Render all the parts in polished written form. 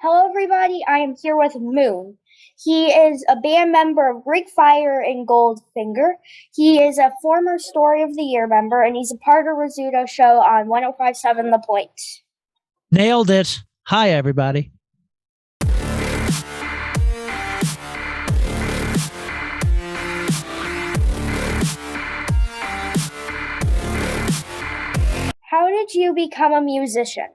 Hello, everybody. I am here with Moon. He is a band member of Greek Fire and Goldfinger. He is a former Story of the Year member, and he's a part of Rizzuto show on 105.7 The Point. Nailed it. Hi, everybody. How did you become a musician?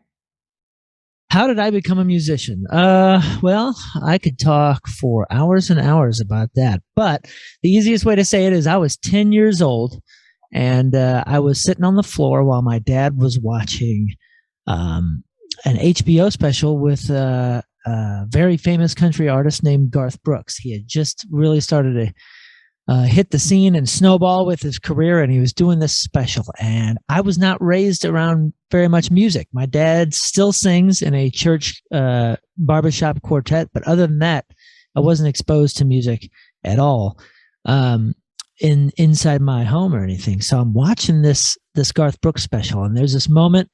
How did I become a musician? Well, I could talk for hours and hours about that, but the easiest way to say it is I was 10 years old, and I was sitting on the floor while my dad was watching an HBO special with a very famous country artist named Garth Brooks. He had just really started to hit the scene and snowball with his career, and he was doing this special. And I was not raised around very much music. My dad still sings in a church barbershop quartet, but other than that, I wasn't exposed to music at all inside my home or anything. So I'm watching this Garth Brooks special, and there's this moment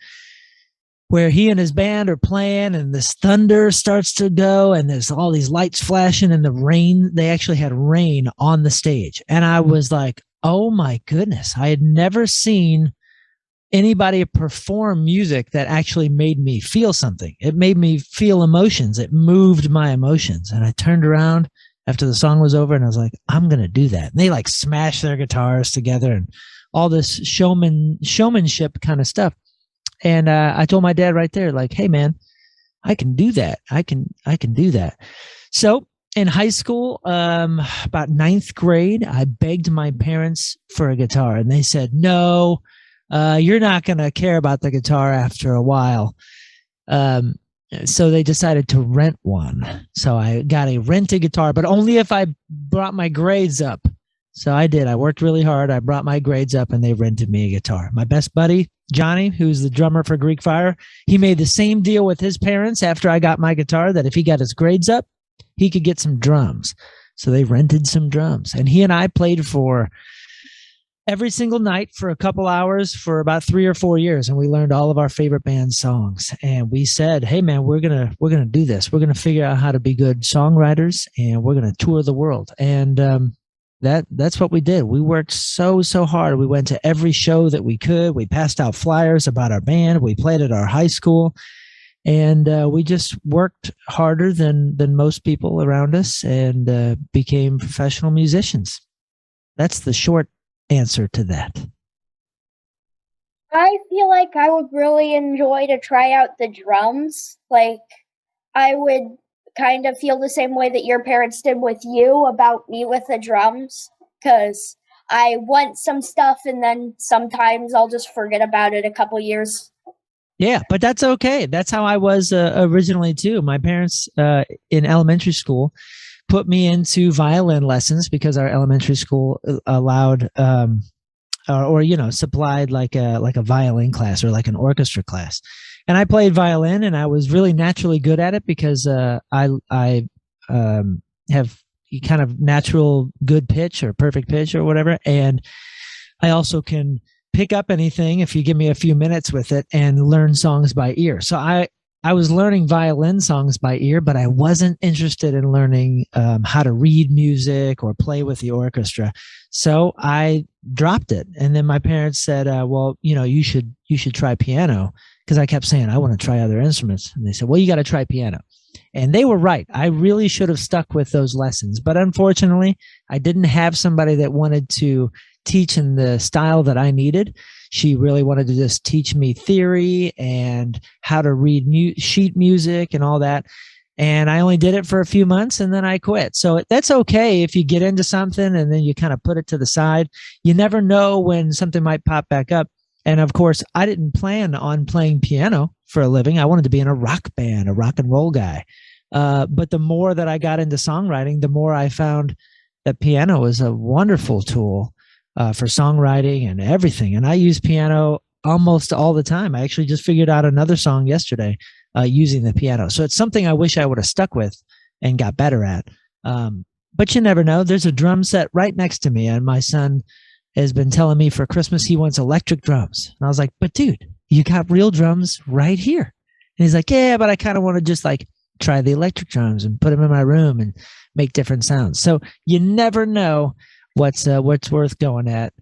where he and his band are playing, and this thunder starts to go, and there's all these lights flashing, and the rain, they actually had rain on the stage. And I was like, oh my goodness, I had never seen anybody perform music that actually made me feel something. It made me feel emotions. It moved my emotions. And I turned around after the song was over, and I was like, I'm going to do that. And they like smashed their guitars together and all this showmanship kind of stuff. And I told my dad right there, like, hey, man, I can do that. I can do that. So in high school, about ninth grade, I begged my parents for a guitar, and they said, no, you're not going to care about the guitar after a while. So they decided to rent one. So I got a rented guitar, but only if I brought my grades up. So I did. I worked really hard. I brought my grades up, and they rented me a guitar. My best buddy, Johnny, who's the drummer for Greek Fire, he made the same deal with his parents after I got my guitar, that if he got his grades up, he could get some drums. So they rented some drums. And he and I played for every single night for a couple hours for about 3 or 4 years. And we learned all of our favorite band songs. And we said, hey, man, we're going to do this. We're going to figure out how to be good songwriters, and we're going to tour the world. And that's what we did. We worked so hard. We went to every show that we could. We passed out flyers about our band. We played at our high school, and we just worked harder than most people around us, and became professional musicians. That's the short answer to that. I feel like I would really enjoy to try out the drums. Like, I would kind of feel the same way that your parents did with you about me with the drums, because I want some stuff, and then sometimes I'll just forget about it a couple years. Yeah, but that's okay. That's how I was originally too. My parents in elementary school put me into violin lessons because our elementary school allowed supplied like a violin class or like an orchestra class. And I played violin, and I was really naturally good at it because I have kind of natural good pitch or perfect pitch or whatever. And I also can pick up anything if you give me a few minutes with it and learn songs by ear. So I was learning violin songs by ear, but I wasn't interested in learning how to read music or play with the orchestra. So I dropped it. And then my parents said, well, you should try piano. Because I kept saying, I want to try other instruments. And they said, well, you got to try piano. And they were right. I really should have stuck with those lessons. But unfortunately, I didn't have somebody that wanted to teach in the style that I needed. She really wanted to just teach me theory and how to read sheet music and all that. And I only did it for a few months, and then I quit. So that's okay if you get into something and then you kind of put it to the side. You never know when something might pop back up. And of course, I didn't plan on playing piano for a living. I wanted to be in a rock band, a rock and roll guy. But the more that I got into songwriting, the more I found that piano was a wonderful tool for songwriting and everything. And I use piano almost all the time. I actually just figured out another song yesterday using the piano. So it's something I wish I would have stuck with and got better at. But you never know. There's a drum set right next to me, and my son has been telling me for Christmas he wants electric drums. And I was like, but dude, you got real drums right here. And he's like, yeah, but I kind of want to just like try the electric drums and put them in my room and make different sounds. So you never know what's worth going at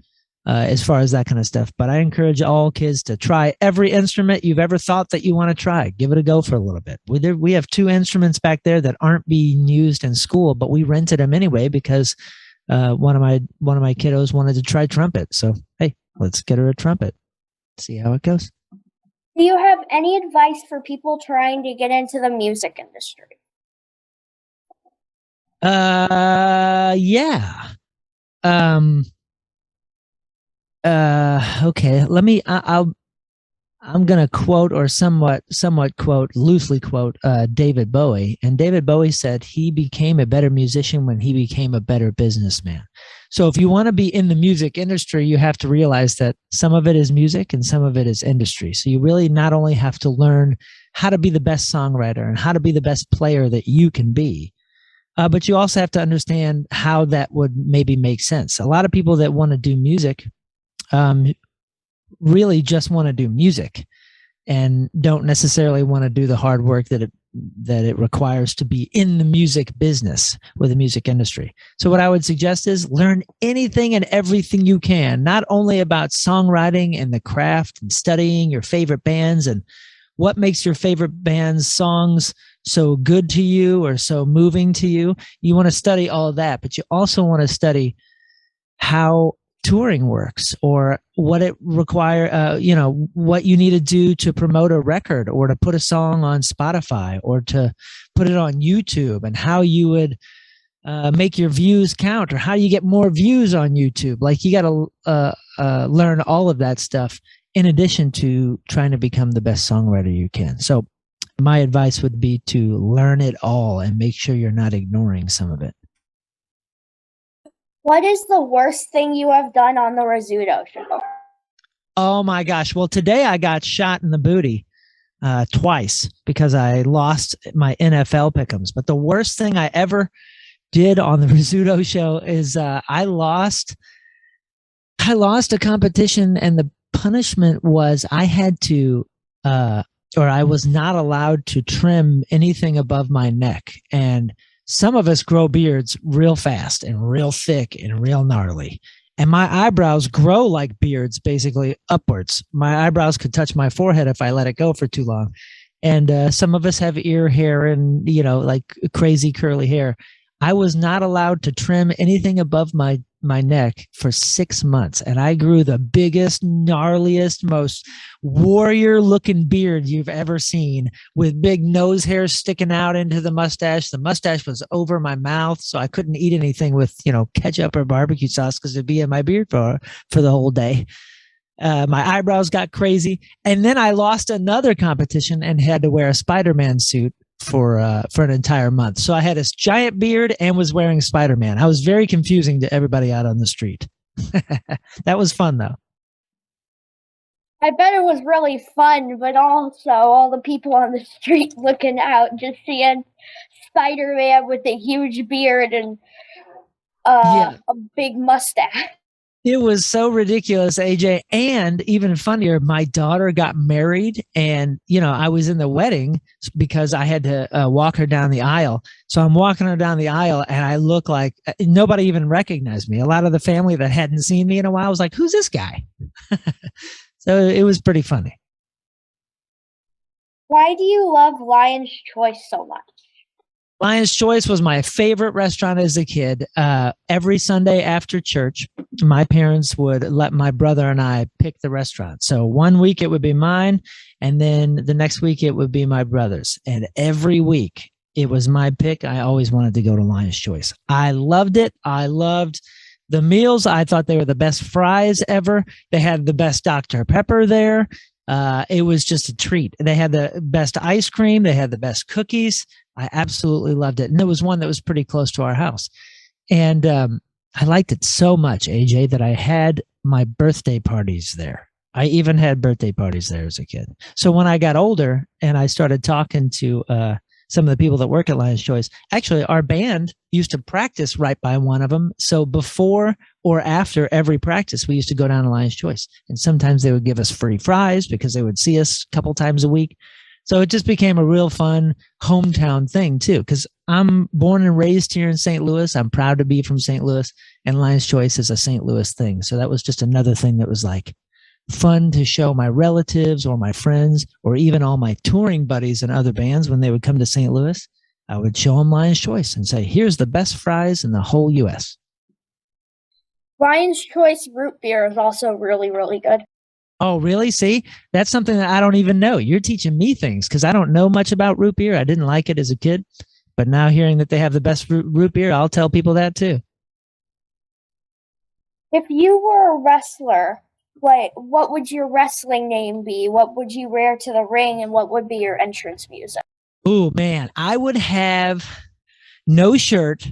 as far as that kind of stuff. But I encourage all kids to try every instrument you've ever thought that you want to try. Give it a go for a little bit. We have 2 instruments back there that aren't being used in school, but we rented them anyway because one of my kiddos wanted to try trumpet. So hey, let's get her a trumpet. See how it goes. Do you have any advice for people trying to get into the music industry? Yeah. Okay. I'm going to quote or somewhat quote, loosely quote, David Bowie. And David Bowie said he became a better musician when he became a better businessman. So if you want to be in the music industry, you have to realize that some of it is music and some of it is industry. So you really not only have to learn how to be the best songwriter and how to be the best player that you can be, but you also have to understand how that would maybe make sense. A lot of people that want to do music really just want to do music and don't necessarily want to do the hard work that it requires to be in the music business with the music industry. So what I would suggest is learn anything and everything you can, not only about songwriting and the craft and studying your favorite bands and what makes your favorite band's songs so good to you or so moving to you. You want to study all of that, but you also want to study how touring works or what it require, what you need to do to promote a record or to put a song on Spotify or to put it on YouTube, and how you would make your views count or how you get more views on YouTube. Like you got to learn all of that stuff in addition to trying to become the best songwriter you can. So my advice would be to learn it all and make sure you're not ignoring some of it. What is the worst thing you have done on the Rizzuto show? Oh my gosh. Well, today I got shot in the booty twice because I lost my NFL pick'ems. But the worst thing I ever did on the Rizzuto show is I lost a competition, and the punishment was I had to or I was not allowed to trim anything above my neck. And some of us grow beards real fast and real thick and real gnarly. And my eyebrows grow like beards, basically upwards. My eyebrows could touch my forehead if I let it go for too long. And some of us have ear hair and, like crazy curly hair. I was not allowed to trim anything above my neck for 6 months. And I grew the biggest, gnarliest, most warrior-looking beard you've ever seen, with big nose hairs sticking out into the mustache. The mustache was over my mouth, so I couldn't eat anything with, ketchup or barbecue sauce because it'd be in my beard for the whole day. My eyebrows got crazy. And then I lost another competition and had to wear a Spider-Man suit for an entire month. So I had this giant beard and was wearing Spider-Man. I was very confusing to everybody out on the street. That was fun, though. I bet it was really fun, but also all the people on the street looking out, just seeing Spider-Man with a huge beard and a big mustache. It was so ridiculous, AJ. And even funnier, my daughter got married, and, I was in the wedding because I had to walk her down the aisle. So I'm walking her down the aisle and I look like nobody even recognized me. A lot of the family that hadn't seen me in a while was like, who's this guy? So it was pretty funny. Why do you love Lion's Choice so much? Lion's Choice was my favorite restaurant as a kid. Every Sunday after church, my parents would let my brother and I pick the restaurant. So one week it would be mine, and then the next week it would be my brother's. And every week it was my pick. I always wanted to go to Lion's Choice. I loved it. I loved the meals. I thought they were the best fries ever. They had the best Dr. Pepper there. It was just a treat. They had the best ice cream. They had the best cookies. I absolutely loved it. And there was one that was pretty close to our house. And I liked it so much, AJ, that I had my birthday parties there. I even had birthday parties there as a kid. So when I got older and I started talking to some of the people that work at Lion's Choice, actually our band used to practice right by one of them. So before or after every practice, we used to go down to Lion's Choice. And sometimes they would give us free fries because they would see us a couple times a week. So it just became a real fun hometown thing too, because I'm born and raised here in St. Louis. I'm proud to be from St. Louis, and Lion's Choice is a St. Louis thing. So that was just another thing that was like fun to show my relatives or my friends or even all my touring buddies and other bands when they would come to St. Louis. I would show them Lion's Choice and say, here's the best fries in the whole U.S. Lion's Choice root beer is also really, really good. Oh, really? See, that's something that I don't even know. You're teaching me things because I don't know much about root beer. I didn't like it as a kid, but now hearing that they have the best root beer, I'll tell people that too. If you were a wrestler, what would your wrestling name be? What would you wear to the ring, and what would be your entrance music? Oh, man, I would have no shirt,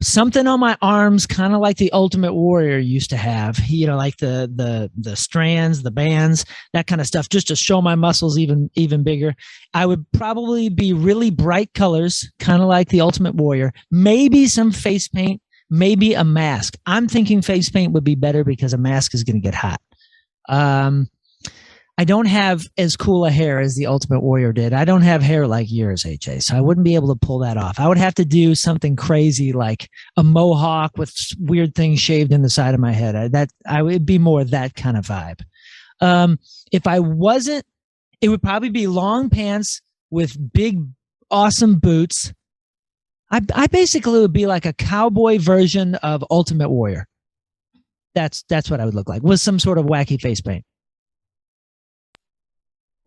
something on my arms, kind of like the Ultimate Warrior used to have, like the strands, the bands, that kind of stuff, just to show my muscles even bigger. I would probably be really bright colors, kind of like the Ultimate Warrior, maybe some face paint, maybe a mask. I'm thinking face paint would be better because a mask is going to get hot. I don't have as cool a hair as the Ultimate Warrior did. I don't have hair like yours, AJ, so I wouldn't be able to pull that off. I would have to do something crazy like a mohawk with weird things shaved in the side of my head. I would be more that kind of vibe. If I wasn't, it would probably be long pants with big, awesome boots. I basically would be like a cowboy version of Ultimate Warrior. That's what I would look like, with some sort of wacky face paint.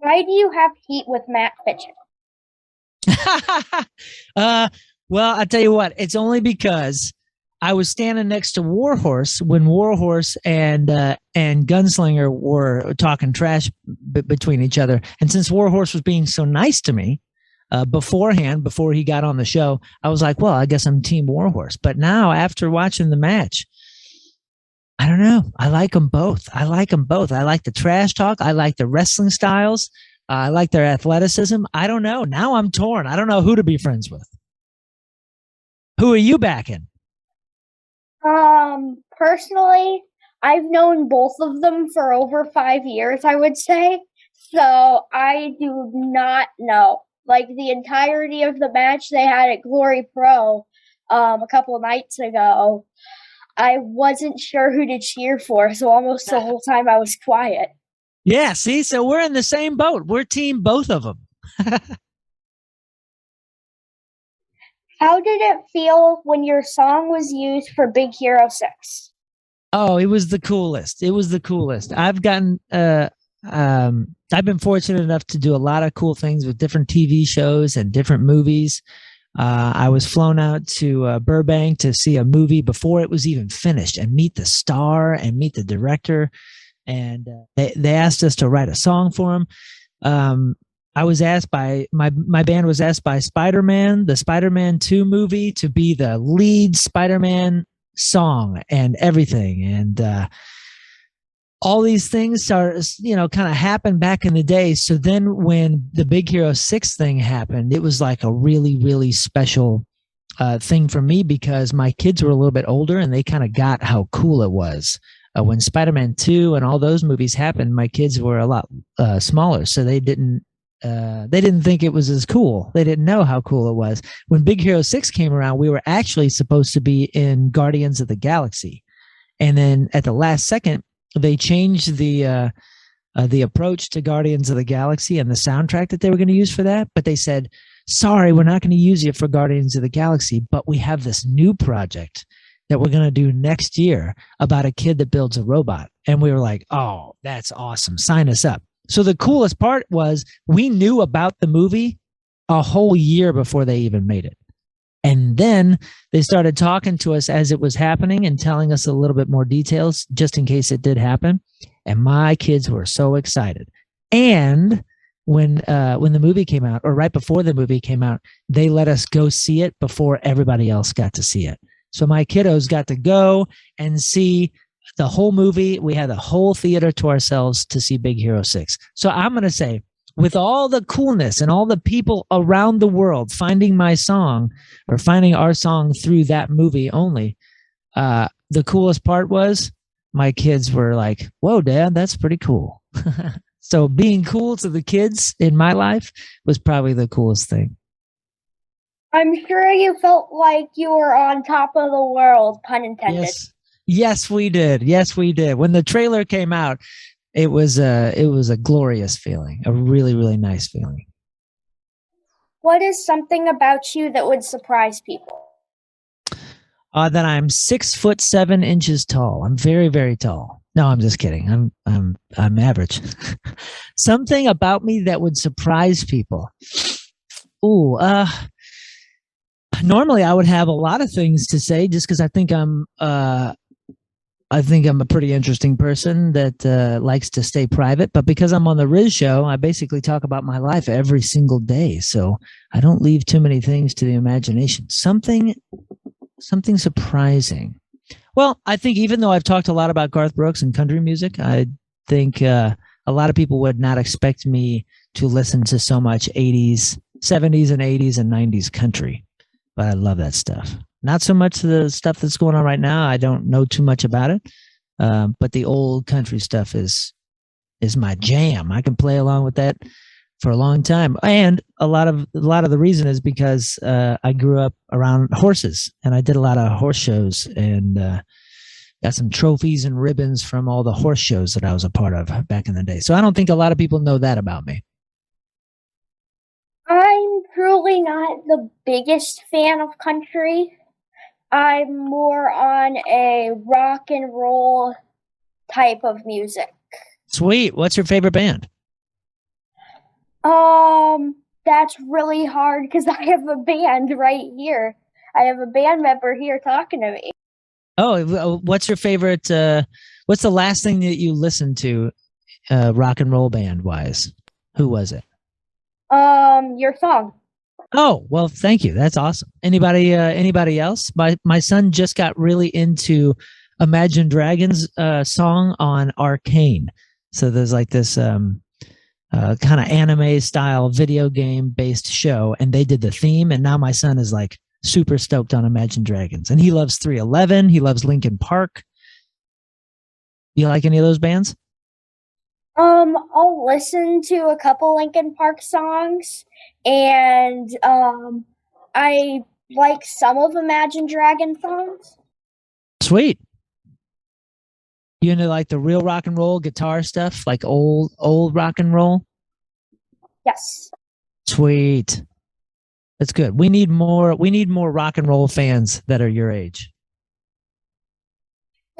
Why do you have heat with Matt Fitchett? Well, I'll tell you what, it's only because I was standing next to Warhorse when Warhorse and Gunslinger were talking trash between each other. And since Warhorse was being so nice to me beforehand, before he got on the show, I was like, well, I guess I'm Team Warhorse. But now, after watching the match, I don't know. I like them both. I like the trash talk. I like the wrestling styles. I like their athleticism. I don't know. Now I'm torn. I don't know who to be friends with. Who are you backing? Personally, I've known both of them for over 5 years, I would say. So I do not know. Like the entirety of the match they had at Glory Pro a couple of nights ago, I wasn't sure who to cheer for, so almost the whole time I was quiet. Yeah, see, so we're in the same boat. We're team both of them. How did it feel when your song was used for Big Hero 6? Oh, it was the coolest. It was the coolest. I've been fortunate enough to do a lot of cool things with different TV shows and different movies. I was flown out to Burbank to see a movie before it was even finished and meet the star and meet the director. And they asked us to write a song for them. I was asked by my band was asked by Spider-Man, the Spider-Man 2 movie, to be the lead Spider-Man song and everything. And all these things kind of happened back in the day. So then when the Big Hero 6 thing happened, it was like a really, really special thing for me because my kids were a little bit older and they kind of got how cool it was. When Spider-Man 2 and all those movies happened, my kids were a lot smaller, so they didn't think it was as cool. They didn't know how cool it was. When Big Hero 6 came around, we were actually supposed to be in Guardians of the Galaxy. And then at the last second, they changed the approach to Guardians of the Galaxy and the soundtrack that they were going to use for that. But they said, sorry, we're not going to use it for Guardians of the Galaxy, but we have this new project that we're going to do next year about a kid that builds a robot. And we were like, oh, that's awesome. Sign us up. So the coolest part was we knew about the movie a whole year before they even made it. And then they started talking to us as it was happening and telling us a little bit more details just in case it did happen. And my kids were so excited. And when the movie came out, or right before the movie came out, they let us go see it before everybody else got to see it. So my kiddos got to go and see the whole movie. We had the whole theater to ourselves to see Big Hero 6. So I'm going to say, with all the coolness and all the people around the world finding my song or finding our song through that movie only, the coolest part was my kids were like, whoa, Dad, that's pretty cool. So being cool to the kids in my life was probably the coolest thing. I'm sure you felt like you were on top of the world, pun intended. Yes. Yes, we did. Yes, we did. When the trailer came out, it was a glorious feeling, a really, really nice feeling. What is something about you that would surprise people? That I'm 6'7" tall. I'm very, very tall. No, I'm just kidding. I'm average. Something about me that would surprise people. Ooh, normally I would have a lot of things to say just because I think I'm a pretty interesting person that likes to stay private. But because I'm on the Riz show, I basically talk about my life every single day. So I don't leave too many things to the imagination. Something surprising. Well, I think even though I've talked a lot about Garth Brooks and country music, I think a lot of people would not expect me to listen to so much 80s, 70s, and 80s and 90s country. But I love that stuff. Not so much the stuff that's going on right now. I don't know too much about it. But the old country stuff is my jam. I can play along with that for a long time. And a lot of the reason is because I grew up around horses and I did a lot of horse shows and got some trophies and ribbons from all the horse shows that I was a part of back in the day. So I don't think a lot of people know that about me. I'm truly not the biggest fan of country. I'm more on a rock and roll type of music. Sweet. What's your favorite band? That's really hard because I have a band right here. I have a band member here talking to me. Oh, what's your favorite? What's the last thing that you listened to, rock and roll band wise? Who was it? Your song. Oh, well, thank you. That's awesome. Anybody else? My son just got really into Imagine Dragons song on Arcane. So there's like this kind of anime style video game based show, and they did the theme, and now my son is like super stoked on Imagine Dragons, and he loves 311. He loves Linkin Park. You like any of those bands? I'll listen to a couple Linkin Park songs, and I like some of Imagine Dragon songs. Sweet. You into like the real rock and roll guitar stuff, like old rock and roll? Yes, Sweet. That's good. We need more rock and roll fans that are your age.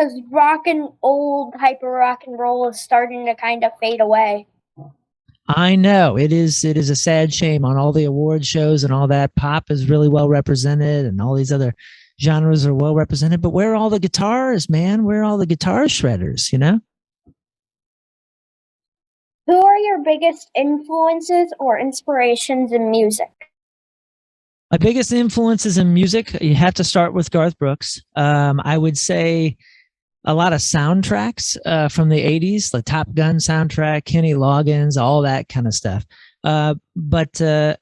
because rock and old hyper rock and roll is starting to kind of fade away. I know it is a sad shame on all the award shows and all that. Pop is really well represented and all these other genres are well represented, but where are all the guitars, man? Where are all the guitar shredders, you know? Who are your biggest influences or inspirations in music? My biggest influences in music, you have to start with Garth Brooks. I would say a lot of soundtracks from the 80s, the Top Gun soundtrack, Kenny Loggins, all that kind of stuff. But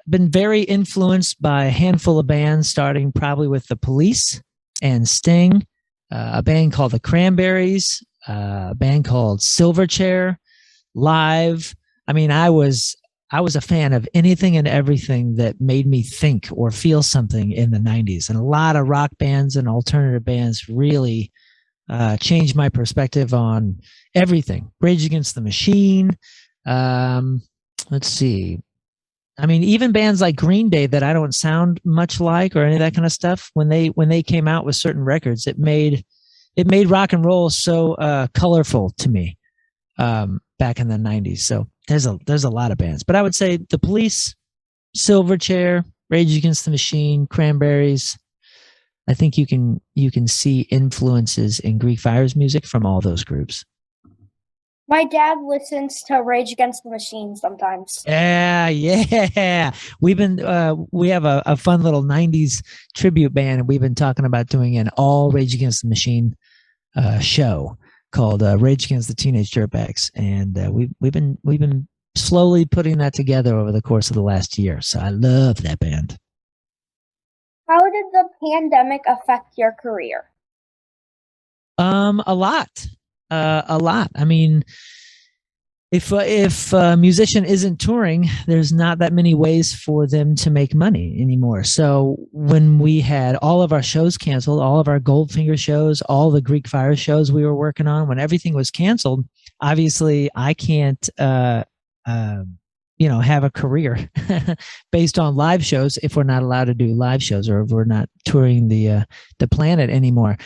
been very influenced by a handful of bands, starting probably with The Police and Sting, a band called The Cranberries, a band called Silverchair, Live. I mean, I was a fan of anything and everything that made me think or feel something in the 90s. And a lot of rock bands and alternative bands really changed my perspective on everything. Rage Against the Machine. Let's see. I mean, even bands like Green Day that I don't sound much like or any of that kind of stuff. When they came out with certain records, it made rock and roll so colorful to me back in the 90s. So there's a lot of bands, but I would say The Police, Silverchair, Rage Against the Machine, Cranberries. I think you can see influences in Greek Fire's music from all those groups. My dad listens to Rage Against the Machine sometimes. Yeah, yeah. We have a fun little 90s tribute band, and we've been talking about doing an all Rage Against the Machine show called Rage Against the Teenage Dirtbags, and we've been slowly putting that together over the course of the last year. So I love that band. How did the pandemic affect your career? A lot, a lot. I mean, If a musician isn't touring, there's not that many ways for them to make money anymore. So when we had all of our shows canceled, all of our Goldfinger shows, all the Greek Fire shows we were working on, when everything was canceled, obviously I can't, uh, have a career based on live shows if we're not allowed to do live shows or if we're not touring the planet anymore.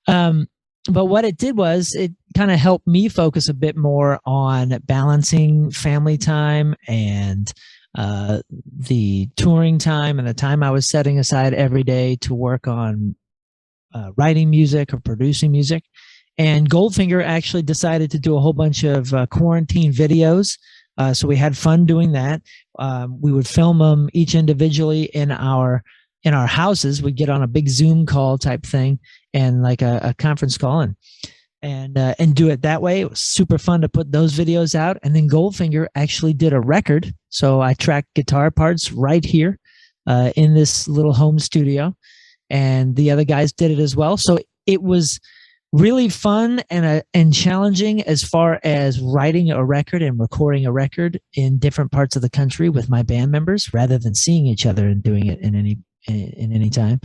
Um, but what it did was it kind of helped me focus a bit more on balancing family time and the touring time and the time I was setting aside every day to work on writing music or producing music. And Goldfinger actually decided to do a whole bunch of quarantine videos. So we had fun doing that. We would film them each individually in our houses. We'd get on a big Zoom call type thing and like a conference call and do it that way. It was super fun to put those videos out. And then Goldfinger actually did a record. So I tracked guitar parts right here in this little home studio, and the other guys did it as well. So it was really fun and challenging as far as writing a record and recording a record in different parts of the country with my band members rather than seeing each other and doing it in any time.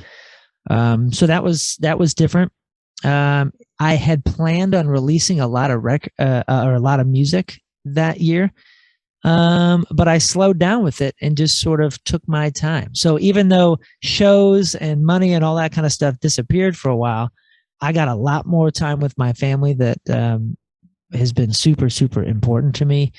So that was different. I had planned on releasing a lot of or a lot of music that year, but I slowed down with it and just sort of took my time. So even though shows and money and all that kind of stuff disappeared for a while, I got a lot more time with my family that has been super, super important to me.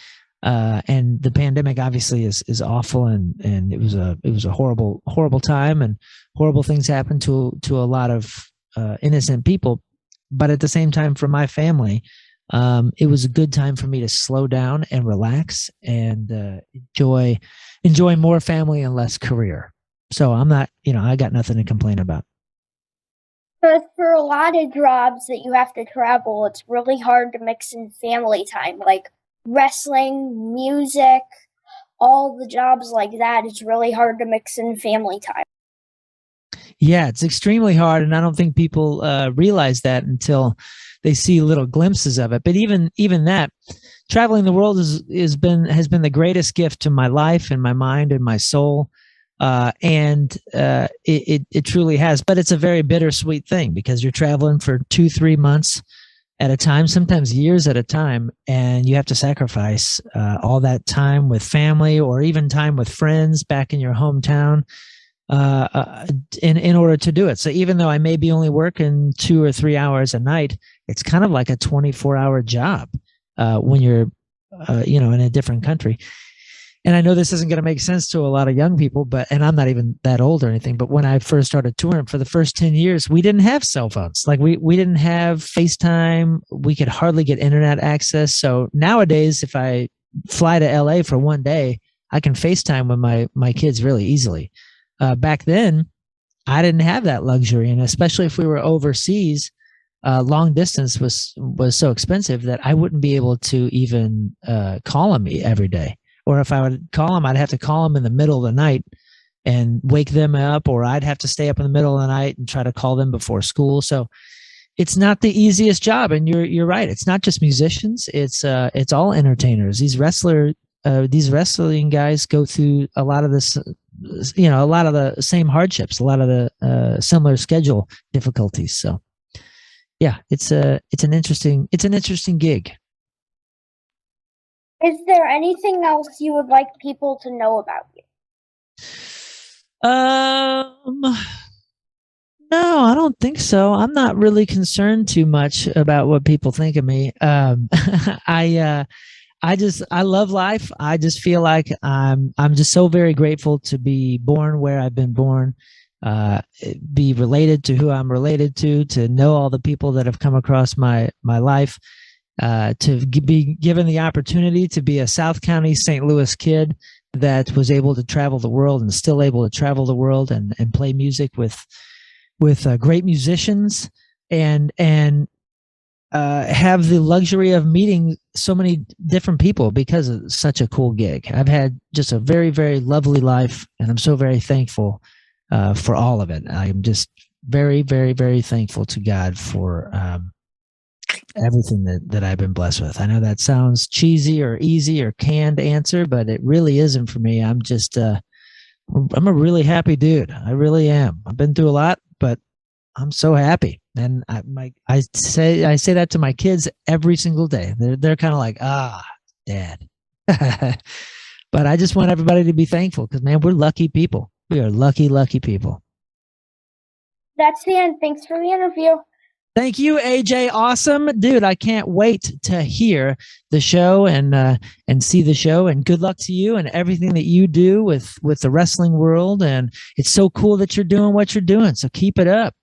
And the pandemic obviously is awful, and it was a horrible time, and horrible things happened to a lot of innocent people. But at the same time, for my family, it was a good time for me to slow down and relax and enjoy more family and less career. So I'm not, I got nothing to complain about. But for a lot of jobs that you have to travel, it's really hard to mix in family time, like wrestling, music, all the jobs like that. It's really hard to mix in family time. Yeah, it's extremely hard, and I don't think people realize that until they see little glimpses of it. But even that, traveling the world has been the greatest gift to my life and my mind and my soul. It truly has, but it's a very bittersweet thing because you're traveling for 2-3 months at a time, sometimes years at a time, and you have to sacrifice all that time with family or even time with friends back in your hometown in order to do it. So even though I may be only working 2 or 3 hours a night, it's kind of like a 24-hour job when you're in a different country. And I know this isn't going to make sense to a lot of young people, and I'm not even that old or anything, but when I first started touring for the first 10 years, we didn't have cell phones. Like we didn't have FaceTime. We could hardly get internet access. So nowadays, if I fly to LA for one day, I can FaceTime with my kids really easily. Back then, I didn't have that luxury. And especially if we were overseas, long distance was so expensive that I wouldn't be able to even call them every day. Or if I would call them, I'd have to call them in the middle of the night and wake them up, or I'd have to stay up in the middle of the night and try to call them before school. So it's not the easiest job. And you're right. It's not just musicians. It's all entertainers. These wrestling guys go through a lot of this, a lot of the same hardships, a lot of the similar schedule difficulties. So yeah, it's an interesting gig. Is there anything else you would like people to know about you? No, I don't think so. I'm not really concerned too much about what people think of me. I love life. I just feel like I'm just so very grateful to be born where I've been born, be related to who I'm related to know all the people that have come across my life. To be given the opportunity to be a South County St. Louis kid that was able to travel the world and still able to travel the world and play music with great musicians and have the luxury of meeting so many different people because of such a cool gig. I've had just a very, very lovely life, and I'm so very thankful for all of it. I'm just very, very, very thankful to God for everything that I've been blessed with. I know that sounds cheesy or easy or canned answer, but it really isn't for me. I'm just I'm a really happy dude. I really am. I've been through a lot, but I'm so happy. And I say that to my kids every single day. They're kind of like, Dad. But I just want everybody to be thankful because, man, we're lucky people. We are lucky, lucky people. That's the end. Thanks for the interview. Thank you, AJ. Awesome, dude. I can't wait to hear the show and see the show. And good luck to you and everything that you do with the wrestling world. And it's so cool that you're doing what you're doing. So keep it up.